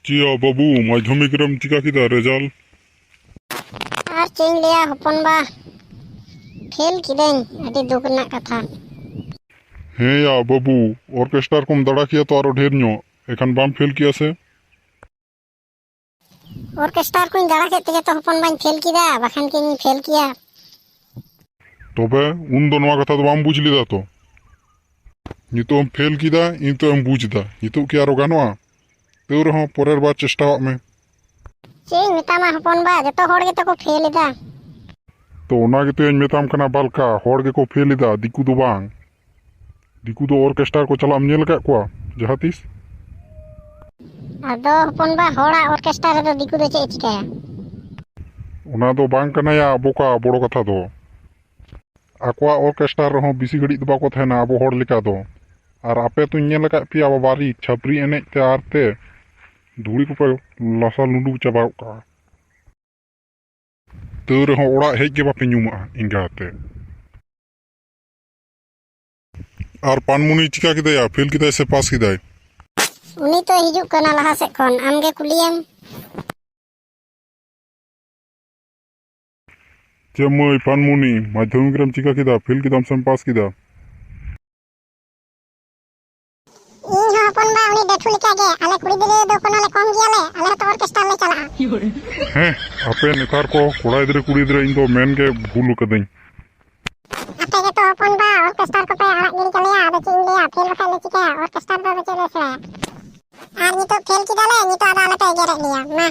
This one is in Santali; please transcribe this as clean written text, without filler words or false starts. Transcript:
चिया बाबू माध्यमिक रम चिका किदा रेजल्ट और चेंज लिया हपन बा फेल किदें अति दुख रना कथा हे या बाबू ऑर्केस्ट्रा कोम दड़ा किया तो आरो ढेर नो एखान बाम फेल किया से ऑर्केस्ट्रा को दड़ा के तेगे तो हपन बाñ फेल किदा बखान के फेल किया तबे उन दो नवा कथा तो बाम बुझ लिदा तो नितो हम फेल किदा इन तो हम बुझदा नितो कि आरो गानोआ तेउ रहो परेर बार चेष्टा में चेंज मितामा हपन बा जतो होड़ के तो को फेल इदा तो ओना के तो मेताम कना बालका होड़ के को फेल इदा दिकु दो बांग दिकु दो ऑर्केस्ट्रा को चला नेल का को जहातिस आदो हपन बा होड़ा ऑर्केस्ट्रा रे तो दिकु दो चे चिकाया ओना दो बांग कना या बोका बड़ो कथा दो आकवा ऑर्केस्ट्रा रहो बिसी घड़ी दो बाको थेना अब होड़ लिका दो और आपे तो नेल का पिया बारी छपरी एने ते आरते धूड़ी को पे लसा लुंडू चाबा का तो रहो ओड़ा हेज के बापे नुमा इंगाते और पानमुनी चिका किदा फेल किदा से पास किदा उनी तो हिजु कना लहा से खन आमगे कुलियम चमय पानमुनी माध्यमिक रम चिका किदा फेल किदा हम पास किदा इन हपन बा उनी डेठु लिका गे आले कुड़ी दिले दो कोना ले कम गियाले आले तो ऑर्केस्ट्रा ले चला हैं आपे नेतार को कोड़ा इधर कुड़ी इधर इन दो मेन के भूल कदई आपे के तो हपन बा ऑर्केस्ट्रा को पे आड़ा गिरी चलिया आदो चिन लिया फेल बखा ले चिका ऑर्केस्ट्रा दो बचे ले से आर नी तो फेल किदा ले नी तो आदा ले पे गेरे लिया ना